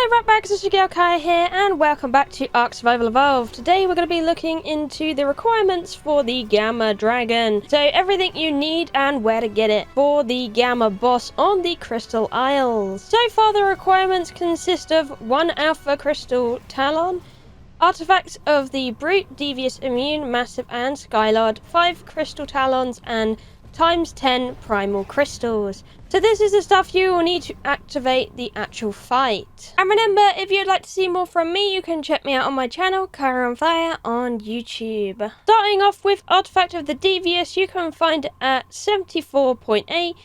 Hey right back, it's your Kai here, and welcome back to ARK Survival Evolved. Today we're going to be looking into the requirements for the Gamma Dragon. So everything you need and where to get it for the Gamma boss on the Crystal Isles. So far the requirements consist of 1 Alpha Crystal Talon, artifacts of the Brute, Devious, Immune, Massive and Skylord, 5 Crystal Talons and times 10 Primal Crystals. So this is the stuff you will need to activate the actual fight. And remember, if you'd like to see more from me, you can check me out on my channel, Kai on Fire, on YouTube. Starting off with Artifact of the Devious, you can find it at 74.8,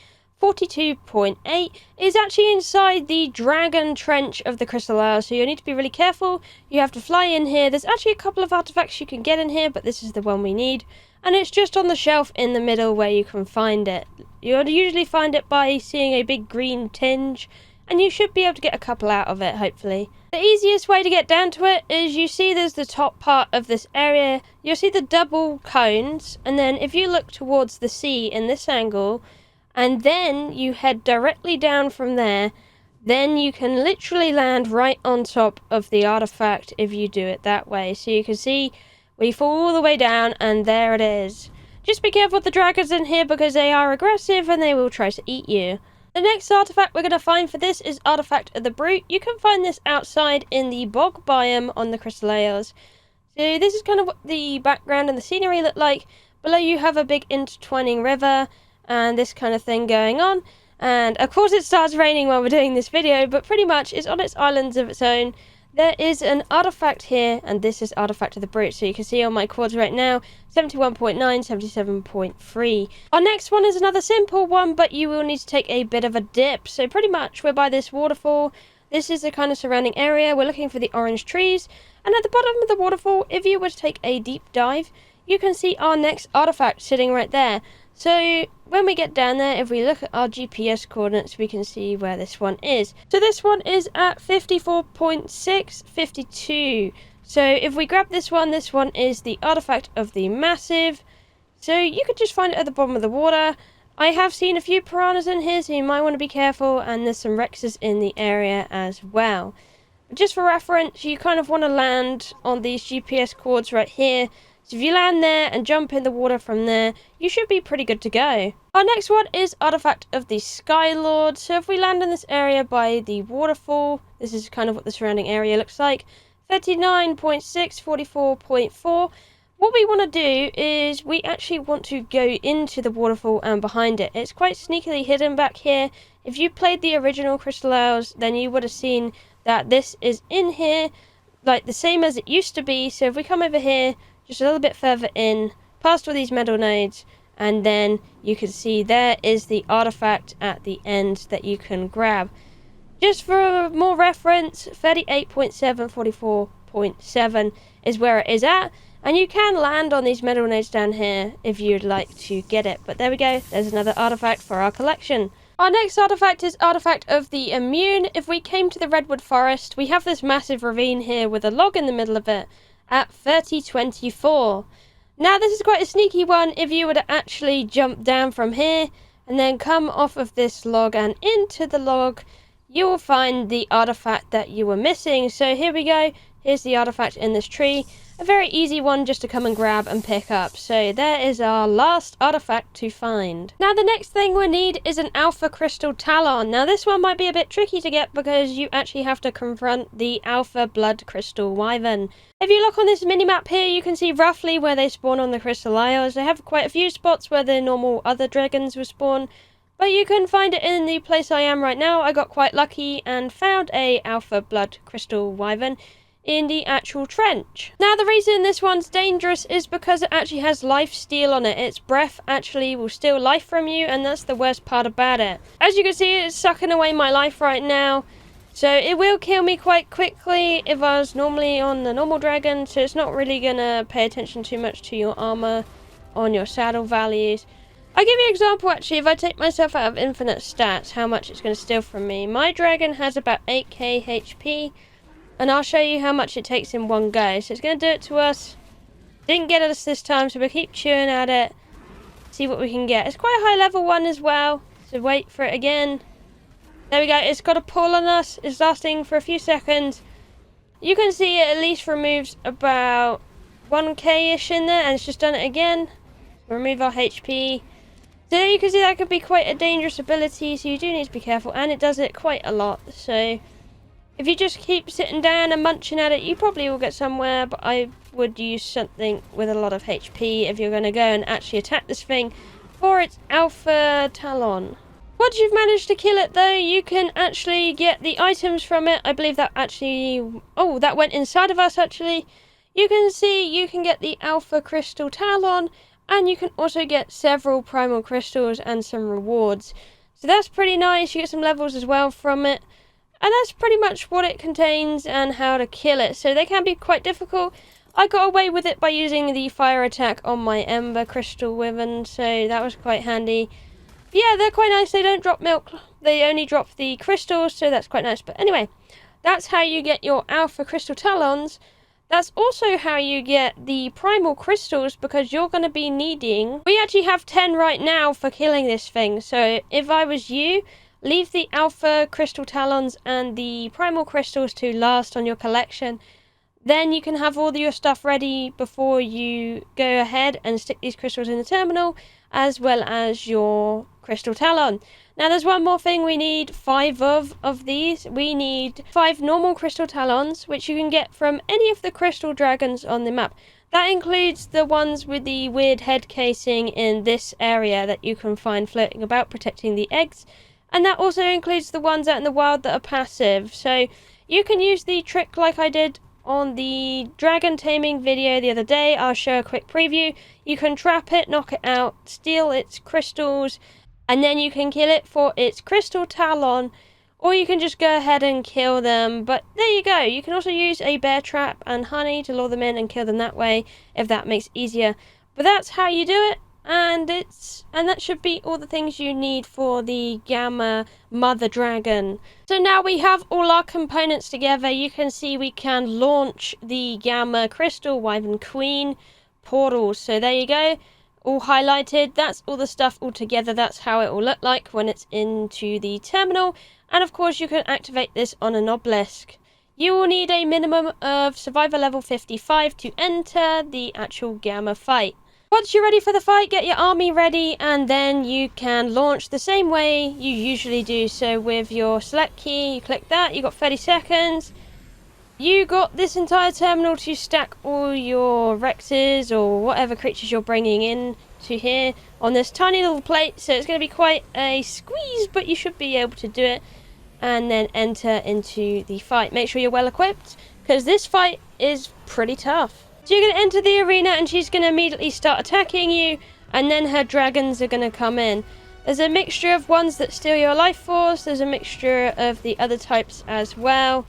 42.8 is actually inside the Dragon Trench of the Crystal Isle, so you need to be really careful. You have to fly in here. There's actually a couple of artifacts you can get in here, but this is the one we need. And it's just on the shelf in the middle where you can find it. You'll usually find it by seeing a big green tinge, and you should be able to get a couple out of it, hopefully. The easiest way to get down to it is you see there's the top part of this area. You'll see the double cones, and then if you look towards the sea in this angle, and then you head directly down from there, then you can literally land right on top of the artifact if you do it that way. So you can see we fall all the way down, and there it is. Just be careful with the dragons in here because they are aggressive and they will try to eat you. The next artifact we're going to find for this is Artifact of the Brute. You can find this outside in the bog biome on the Crystal Isles. So this is kind of what the background and the scenery look like. Below you have a big intertwining river and this kind of thing going on. And of course it starts raining while we're doing this video, but pretty much it's on its islands of its own. There is an artifact here, and this is Artifact of the Brute. So you can see on my cords right now, 71.9, 77.3. Our next one is another simple one, but you will need to take a bit of a dip. So pretty much we're by this waterfall. This is the kind of surrounding area. We're looking for the orange trees. And at the bottom of the waterfall, if you were to take a deep dive, you can see our next artifact sitting right there. So when we get down there, if we look at our GPS coordinates, we can see where this one is. So this one is at 54.6, 52. So if we grab this one is the Artifact of the Massive. So you could just find it at the bottom of the water. I have seen a few piranhas in here, so you might want to be careful, and there's some Rexes in the area as well. But just for reference, you kind of want to land on these GPS cords right here. So if you land there and jump in the water from there, you should be pretty good to go. Our next one is Artifact of the Skylord. So if we land in this area by the waterfall, this is kind of what the surrounding area looks like. 39.6, 44.4. What we want to do is we actually want to go into the waterfall and behind it. It's quite sneakily hidden back here. If you played the original Crystal Isles, then you would have seen that this is in here, like the same as it used to be. So if we come over here, just a little bit further in, past all these metal nodes, and then you can see there is the artifact at the end that you can grab. Just for more reference, 38.7, 44.7 is where it is at, and you can land on these metal nodes down here if you'd like to get it. But there we go, there's another artifact for our collection. Our next artifact is Artifact of the Immune. If we came to the Redwood Forest, we have this massive ravine here with a log in the middle of it at 30.24. Now this is quite a sneaky one. If you were to actually jump down from here and then come off of this log and into the log, you will find the artifact that you were missing. So here we go, here's the artifact in this tree. A very easy one just to come and grab and pick up. So there is our last artifact to find. Now the next thing we need is an Alpha Crystal Talon. Now this one might be a bit tricky to get because you actually have to confront the Alpha Blood Crystal Wyvern. If you look on this minimap here, you can see roughly where they spawn on the Crystal Isles. They have quite a few spots where the normal other dragons will spawn, but you can find it in the place I am right now. I got quite lucky and found a Alpha Blood Crystal Wyvern in the actual trench. Now the reason this one's dangerous is because it actually has life steal on it. Its breath actually will steal life from you, and that's the worst part about it. As you can see, it's sucking away my life right now, so it will kill me quite quickly if I was normally on the normal dragon, so it's not really gonna pay attention too much to your armor on your saddle values. I'll give you an example actually. If I take myself out of infinite stats, how much it's going to steal from me. My dragon has about 8k HP, and I'll show you how much it takes in one go. So it's going to do it to us. Didn't get us this time, so we'll keep chewing at it. See what we can get. It's quite a high level one as well, so wait for it again. There we go. It's got a pull on us. It's lasting for a few seconds. You can see it at least removes about 1k-ish in there, and it's just done it again. Remove our HP. So you can see that could be quite a dangerous ability, so you do need to be careful, and it does it quite a lot. So if you just keep sitting down and munching at it, you probably will get somewhere, but I would use something with a lot of HP if you're going to go and actually attack this thing for its alpha Talon. Once you've managed to kill it though, you can actually get the items from it. I believe that actually... Oh, that went inside of us actually. You can see you can get the Alpha Crystal Talon, and you can also get several Primal Crystals and some rewards. So that's pretty nice. You get some levels as well from it. And that's pretty much what it contains and how to kill it. So they can be quite difficult. I got away with it by using the fire attack on my Ember Crystal Wyvern, so that was quite handy. Yeah, they're quite nice. They don't drop milk. They only drop the crystals, so that's quite nice. But anyway, that's how you get your Alpha Crystal Talons. That's also how you get the Primal Crystals, because you're going to be needing... We actually have 10 right now for killing this thing. So if I was you, leave the Alpha Crystal Talons and the Primal Crystals to last on your collection. Then you can have all your stuff ready before you go ahead and stick these crystals in the terminal, as well as your Crystal Talon. Now there's one more thing we need 5 of these. We need 5 normal Crystal Talons, which you can get from any of the crystal dragons on the map. That includes the ones with the weird head casing in this area that you can find floating about protecting the eggs. And that also includes the ones out in the wild that are passive. So you can use the trick like I did on the dragon taming video the other day. I'll show a quick preview. You can trap it, knock it out, steal its crystals, and then you can kill it for its Crystal Talon, or you can just go ahead and kill them. But there you go. You can also use a bear trap and honey to lure them in and kill them that way, if that makes it easier. But that's how you do it, and that should be all the things you need for the Gamma Mother Dragon. So now we have all our components together. You can see we can launch the Gamma Crystal Wyvern Queen portals. So there you go, all highlighted. That's all the stuff all together. That's how it will look like when it's into the terminal. And of course you can activate this on an obelisk. You will need a minimum of survivor level 55 to enter the actual Gamma fight. Once you're ready for the fight, get your army ready, and then you can launch the same way you usually do. So with your select key, you click that, you got 30 seconds. You got this entire terminal to stack all your Rexes or whatever creatures you're bringing in to here on this tiny little plate. So it's going to be quite a squeeze, but you should be able to do it. And then enter into the fight. Make sure you're well equipped, because this fight is pretty tough. So you're going to enter the arena and she's going to immediately start attacking you, and then her dragons are going to come in. There's a mixture of ones that steal your life force, there's a mixture of the other types as well.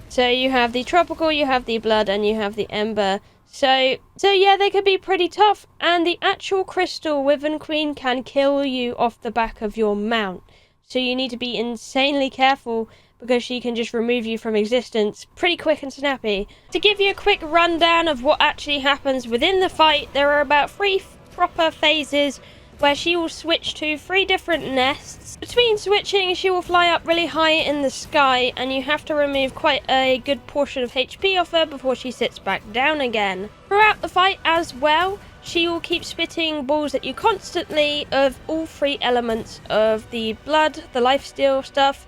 So you have the tropical, you have the blood, and you have the ember. So yeah, they could be pretty tough, and the actual Crystal Wyvern Queen can kill you off the back of your mount. So you need to be insanely careful, because she can just remove you from existence pretty quick and snappy. To give you a quick rundown of what actually happens within the fight, there are about 3 proper phases where she will switch to 3 different nests. Between switching, she will fly up really high in the sky, and you have to remove quite a good portion of HP off her before she sits back down again. Throughout the fight as well, she will keep spitting balls at you constantly of all 3 elements of the blood, the lifesteal stuff,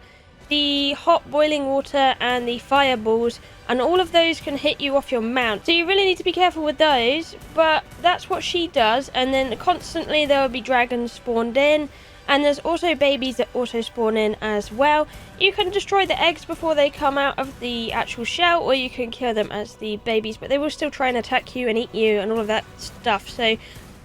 the hot boiling water, and the fireballs, and all of those can hit you off your mount. So you really need to be careful with those, but that's what she does. And then constantly there will be dragons spawned in, and there's also babies that also spawn in as well. You can destroy the eggs before they come out of the actual shell, or you can kill them as the babies, but they will still try and attack you and eat you and all of that stuff. So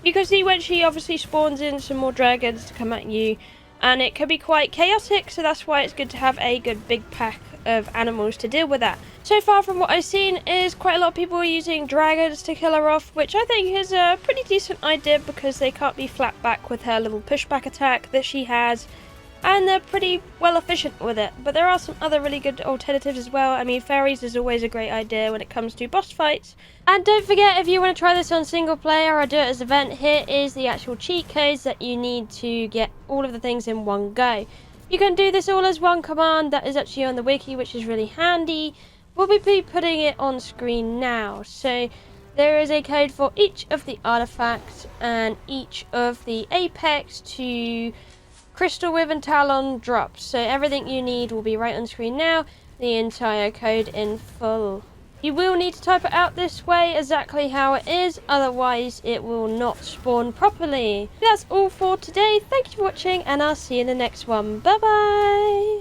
you can see when she obviously spawns in some more dragons to come at you, and it can be quite chaotic, so that's why it's good to have a good big pack of animals to deal with that. So far from what I've seen is quite a lot of people are using dragons to kill her off, which I think is a pretty decent idea, because they can't be flat back with her little pushback attack that she has, and they're pretty well efficient with it. But there are some other really good alternatives as well. I mean, fairies is always a great idea when it comes to boss fights. And don't forget, if you want to try this on single player or do it as an event, here is the actual cheat codes that you need to get all of the things in one go. You can do this all as one command that is actually on the wiki, which is really handy. We'll be putting it on screen now. So there is a code for each of the artifacts and each of the Apex to Crystal Wyvern Talon drops. So everything you need will be right on screen now, the entire code in full. You will need to type it out this way, exactly how it is, otherwise it will not spawn properly. That's all for today. Thank you for watching, and I'll see you in the next one. Bye bye!